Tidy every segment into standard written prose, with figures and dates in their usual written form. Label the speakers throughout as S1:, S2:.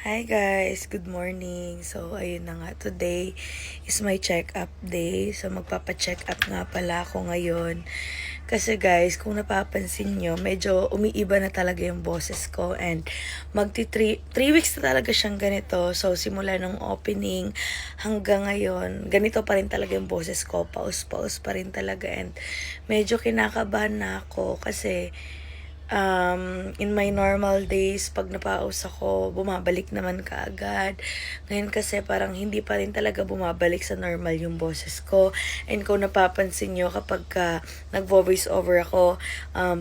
S1: Hi guys, good morning. So ayun na nga, today is my check-up day. So magpapa-check up nga pala ako ngayon. Kasi guys, kung napapansin nyo, medyo umiiba na talaga yung boses ko. And magti 3 weeks na talaga siyang ganito. So simula nung opening hanggang ngayon, ganito pa rin talaga yung boses ko. Paus-paus pa rin talaga. And medyo kinakabahan na ako kasi in my normal days, pag napaus ako, bumabalik naman kaagad. Ngayon kasi parang hindi pa rin talaga bumabalik sa normal yung boses ko. And kung napapansin nyo, kapag nag-voice over ako,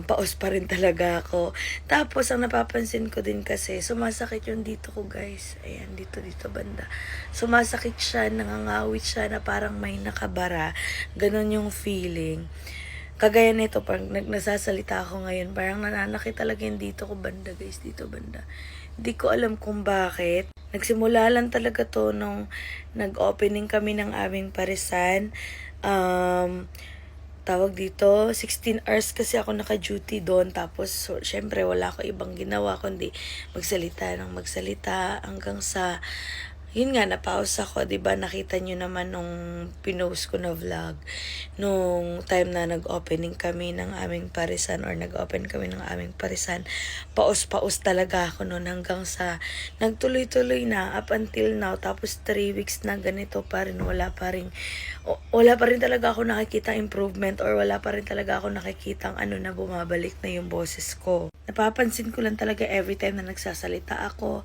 S1: paus pa rin talaga ako. Tapos, ang napapansin ko din kasi, sumasakit yung dito ko guys. Ayan, dito banda. Sumasakit siya, nangangawit siya na parang may nakabara. Ganon yung feeling. Kagaya nito, pag nasasalita ako ngayon, parang nananakit talaga yung dito ko banda guys, dito banda. Hindi ko alam kung bakit. Nagsimula lang talaga to nung nag-opening kami ng aming parisan. Tawag dito, 16 hours kasi ako naka-duty doon. Tapos, syempre, wala ko ibang ginawa kundi magsalita hanggang sa yun nga, napause ako, diba? Nakita nyo naman nung pinost ko na vlog. Nung time na nag-opening kami ng aming parisan or nag-open kami ng aming parisan, paus talaga ako noon hanggang sa nagtuloy-tuloy na up until now. Tapos 3 weeks na ganito pa rin, wala pa rin talaga ako nakikita improvement or wala pa rin talaga ako nakikita na bumabalik na yung boses ko. Napapansin ko lang talaga every time na nagsasalita ako,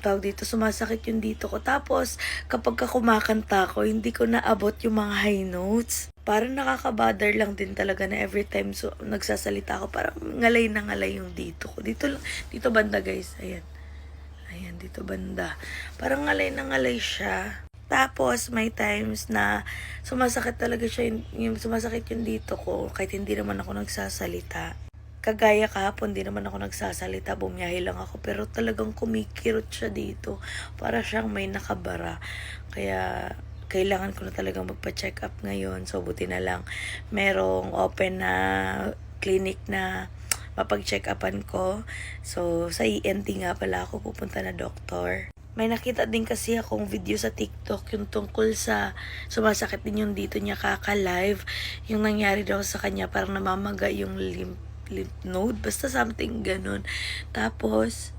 S1: tawag dito, sumasakit yung dito ko. Tapos, kapag kumakanta ko, hindi ko naabot yung mga high notes. Parang nakaka-bother lang din talaga na every time nagsasalita ako, parang ngalay na ngalay yung dito ko. Dito banda guys, ayan. Ayan, dito banda. Parang ngalay na ngalay siya. Tapos, may times na sumasakit talaga siya, sumasakit yung dito ko, kahit hindi naman ako nagsasalita. Kagaya kahapon, di naman ako nagsasalita, bumiyahe lang ako, pero talagang kumikirot siya dito. Para siyang may nakabara. Kaya, kailangan ko na talagang magpa-check up ngayon. So, buti na lang, merong open na clinic na mapag-check upan ko. So, sa ENT nga pala ako pupunta na doktor. May nakita din kasi akong video sa TikTok yung tungkol sa sumasakit din yung dito niya kaka-live. Yung nangyari daw sa kanya, parang namamaga yung lymph node, basta something ganun. Tapos,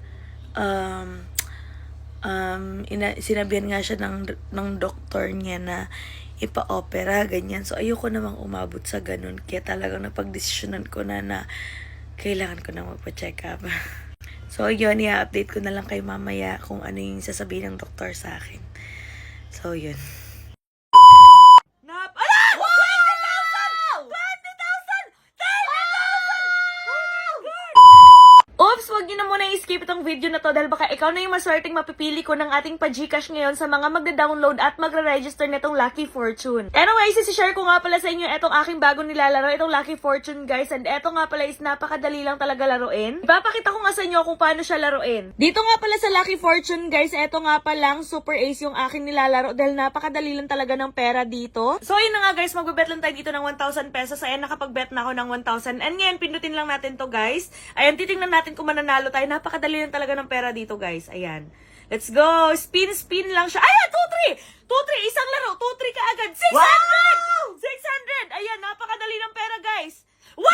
S1: sinabihan nga siya ng doktor niya na ipa-opera, ganyan. So, ayoko namang umabot sa ganun. Kaya talagang napag-desisyonan ko na kailangan ko na magpa-check up. So, yun, i-update ko na lang kay mamaya kung ano yung sasabihin ng doktor sa akin. So, yun. Oops, wag nyo na muna i-skip itong video na to dahil baka ikaw na yung maswerteng mapipili ko ng ating pa-Gcash ngayon sa mga magda-download at magre-register nitong Lucky Fortune. Anyways, isi-share ko nga pala sa inyo itong aking bagong nilalaro, itong Lucky Fortune guys. And eto nga pala is napakadali lang talaga laruin. Ipapakita ko nga sa inyo kung paano siya laruin. Dito nga pala sa Lucky Fortune guys, eto nga palang Super Ace yung aking nilalaro dahil napakadali lang talaga ng pera dito. So yun na nga guys, magbebet lang tayo dito ng 1,000 pesos. Ayan, nakapag-bet na ako ng 1,000. And ngayon, pindutin lang natin to guys. Ayan, titingnan natin kung mananalo tayo. Napakadali lang talaga ng pera dito, guys. Ayan. Let's go. Spin lang siya. Ayan, 2-3. 2-3. Isang laro. 2-3 ka agad. 600! Wow! 600! Ayan, napakadali ng pera, guys. 1-5!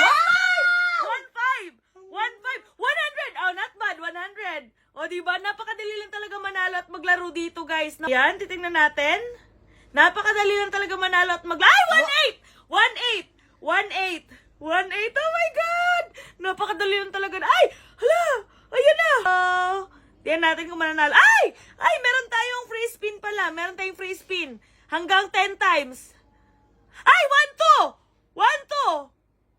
S1: 1-5! 1-5! 100! Oh, not bad. 100. O, diba? Napakadali lang talaga manalo at maglaro dito, guys. Ayan, titingnan natin. Napakadali lang talaga manalo at maglaro. Ay, 1-8! 1-8! 1-8! 1-8! Oh my God! Napakadali lang talaga. Ay! Hala! Ayan na! Tiyan natin kung mananalo. Ay! Ay! Meron tayong free spin pala. Meron tayong free spin. Hanggang 10 times. Ay! 1-2! 1-2!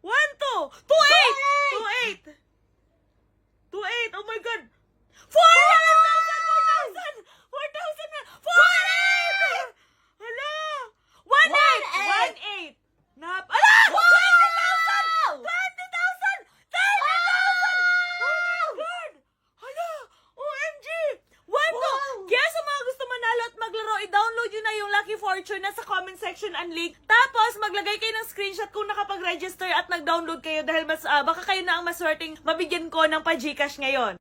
S1: 1-2! 2-8! 2-8! 2-8! Oh my God! 4,000! 4,000! 4,000 na! 4,000! Hala! 1-8! 1-8! Hala! 20,000! 20,000! 30,000! Oh my God! Hala! OMG! 1-2! Kaya sa mga gusto manalo at maglaro, i-download nyo na yung Lucky Fortune na sa comment section and link. Tapos, maglagay kayo ng screenshot kung nakapag-register at nag-download kayo dahil baka kayo na ang maswerteng mabigyan ko ng pa-Gcash ngayon.